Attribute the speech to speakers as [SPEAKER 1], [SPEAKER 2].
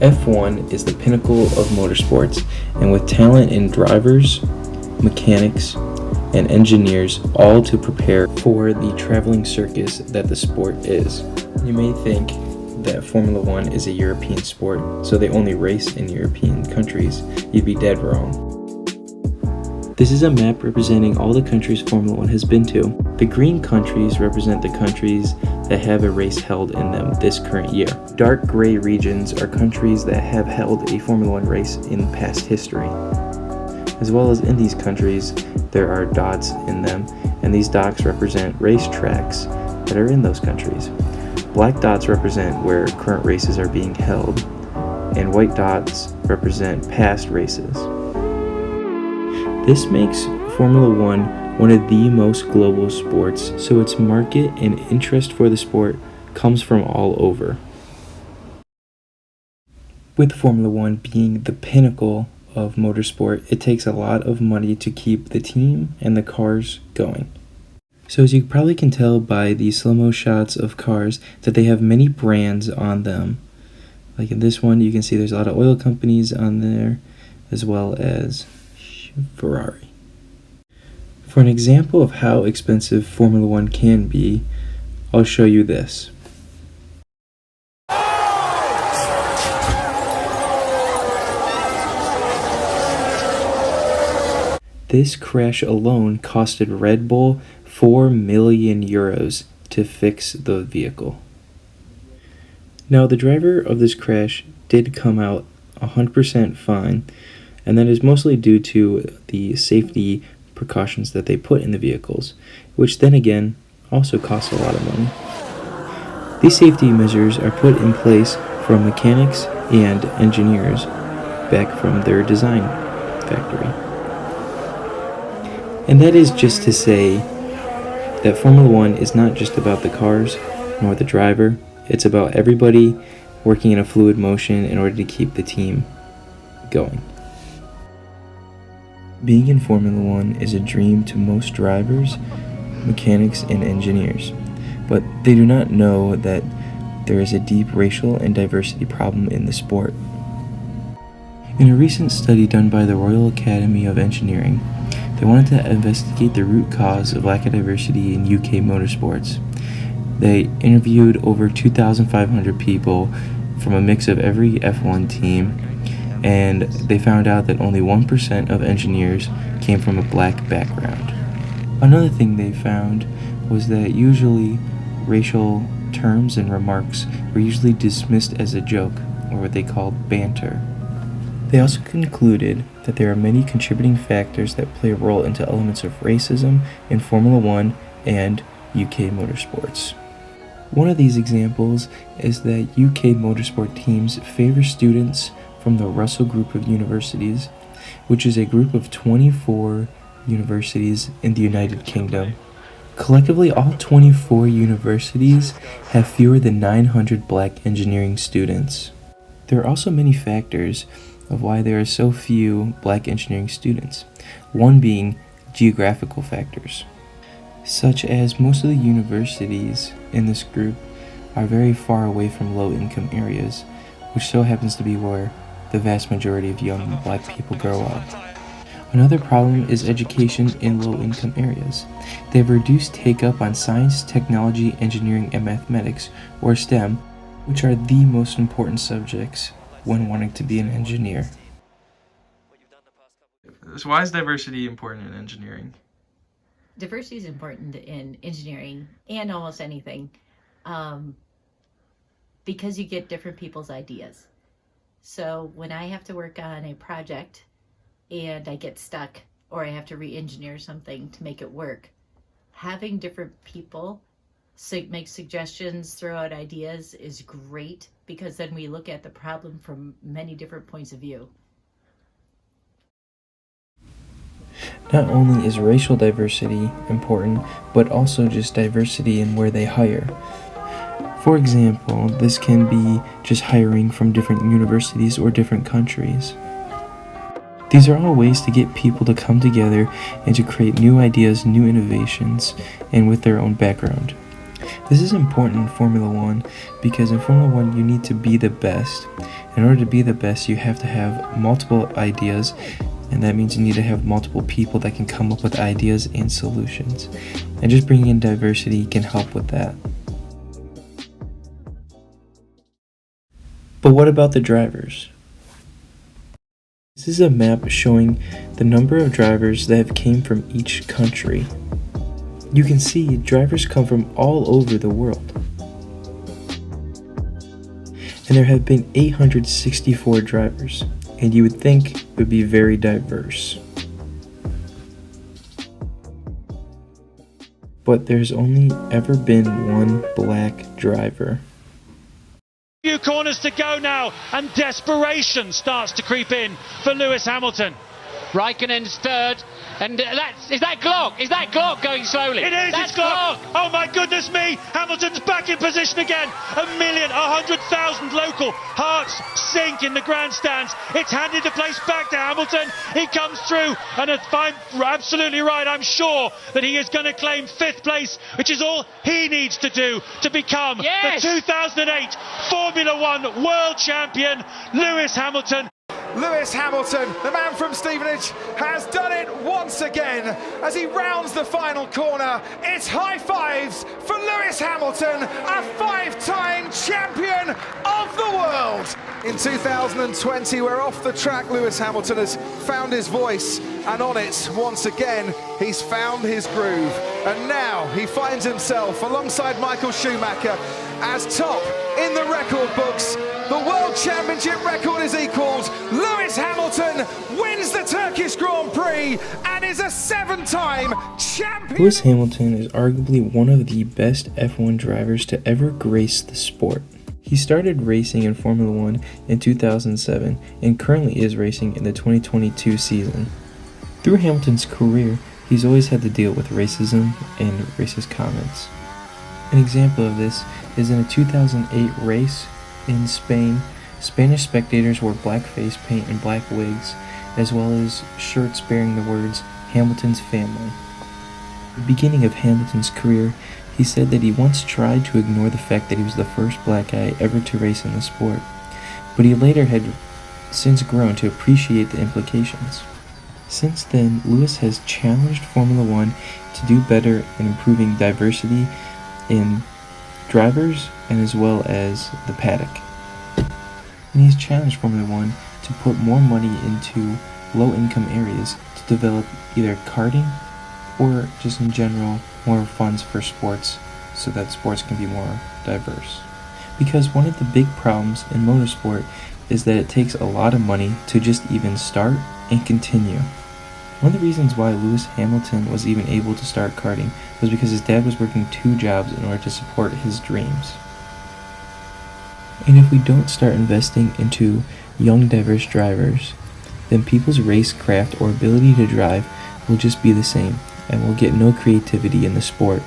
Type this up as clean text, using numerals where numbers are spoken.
[SPEAKER 1] F1 is the pinnacle of motorsports, and with talent in drivers, mechanics, and engineers, all to prepare for the traveling circus that the sport is. You may think that Formula One is a European sport, so they only race in European countries. You'd be dead wrong. This is a map representing all the countries Formula One has been to. The green countries represent the countries that have a race held in them this current year. Dark gray regions are countries that have held a Formula One race in past history. As well as in these countries, there are dots in them, and these dots represent racetracks that are in those countries. Black dots represent where current races are being held, and white dots represent past races. This makes Formula One one of the most global sports, so its market and interest for the sport comes from all over. With Formula One being the pinnacle of motorsport, it takes a lot of money to keep the team and the cars going. So as you probably can tell by the slow-mo shots of cars that they have many brands on them. Like in this one, you can see there's a lot of oil companies on there, as well as Ferrari. For an example of how expensive Formula One can be, I'll show you this. This crash alone costed Red Bull 4 million euros to fix the vehicle. Now, the driver of this crash did come out 100% fine, and that is mostly due to the safety precautions that they put in the vehicles, which then again also costs a lot of money. These safety measures are put in place from mechanics and engineers back from their design factory. And that is just to say that Formula One is not just about the cars nor the driver, it's about everybody working in a fluid motion in order to keep the team going. Being in Formula One is a dream to most drivers, mechanics, and engineers, but they do not know that there is a deep racial and diversity problem in the sport. In a recent study done by the Royal Academy of Engineering, they wanted to investigate the root cause of lack of diversity in UK motorsports. They interviewed over 2,500 people from a mix of every F1 team, and they found out that only 1% of engineers came from a black background. Another thing they found was that usually racial terms and remarks were usually dismissed as a joke, or what they called banter. They also concluded that there are many contributing factors that play a role into elements of racism in Formula One and UK motorsports. One of these examples is that UK motorsport teams favor students from the Russell Group of Universities, which is a group of 24 universities in the United Kingdom. Collectively, all 24 universities have fewer than 900 black engineering students. There are also many factors of why there are so few black engineering students, one being geographical factors, such as most of the universities in this group are very far away from low-income areas, which so happens to be where the vast majority of young black people grow up. Another problem is education in low-income areas. They have reduced take-up on science, technology, engineering, and mathematics, or STEM, which are the most important subjects when wanting to be an engineer.
[SPEAKER 2] So why is diversity important in engineering?
[SPEAKER 3] Diversity is important in engineering and almost anything, because you get different people's ideas. So when I have to work on a project and I get stuck, or I have to re-engineer something to make it work, having different people make suggestions, throw out ideas is great, because then we look at the problem from many different points of view.
[SPEAKER 1] Not only is racial diversity important, but also just diversity in where they hire. For example, this can be just hiring from different universities or different countries. These are all ways to get people to come together and to create new ideas, new innovations, and with their own background. This is important in Formula One because in Formula One you need to be the best. In order to be the best, you have to have multiple ideas, and that means you need to have multiple people that can come up with ideas and solutions. And just bringing in diversity can help with that. But what about the drivers? This is a map showing the number of drivers that have came from each country. You can see drivers come from all over the world. And there have been 864 drivers, and you would think it would be very diverse. But there's only ever been one black driver.
[SPEAKER 4] Few corners to go now, and desperation starts to creep in for Lewis Hamilton.
[SPEAKER 5] Raikkonen's third, and is that Glock? Is that Glock going slowly?
[SPEAKER 4] It is,
[SPEAKER 5] That's
[SPEAKER 4] it's Glock. Oh my goodness me, Hamilton's back in position again. 100,000 local hearts sink in the grandstands. It's handed the place back to Hamilton. He comes through, and if I'm absolutely right, I'm sure that he is going to claim 5th place, which is all he needs to do to become the 2008 Formula One World Champion, Lewis Hamilton.
[SPEAKER 6] Lewis Hamilton, the man from Stevenage, has done it once again as he rounds the final corner. It's high fives for Lewis Hamilton, a 5-time champion of the world. In 2020, we're off the track. Lewis Hamilton has found his voice, and on it, once again, he's found his groove. And now he finds himself alongside Michael Schumacher as top in the record books. The World Championship record is equalled. Lewis Hamilton wins the Turkish Grand Prix and is a 7-time champion.
[SPEAKER 1] Lewis Hamilton is arguably one of the best F1 drivers to ever grace the sport. He started racing in Formula One in 2007 and currently is racing in the 2022 season. Through Hamilton's career, he's always had to deal with racism and racist comments. An example of this is in a 2008 race in Spain. Spanish spectators wore black face paint and black wigs, as well as shirts bearing the words Hamilton's family. At the beginning of Hamilton's career, he said that he once tried to ignore the fact that he was the first black guy ever to race in the sport, but he later had since grown to appreciate the implications. Since then, Lewis has challenged Formula One to do better in improving diversity in drivers and as well as the paddock. And he's challenged Formula One to put more money into low-income areas to develop either karting or just in general more funds for sports so that sports can be more diverse. Because one of the big problems in motorsport is that it takes a lot of money to just even start and continue. One of the reasons why Lewis Hamilton was even able to start karting was because his dad was working 2 jobs in order to support his dreams. And if we don't start investing into young, diverse drivers, then people's racecraft or ability to drive will just be the same, and we'll get no creativity in the sport.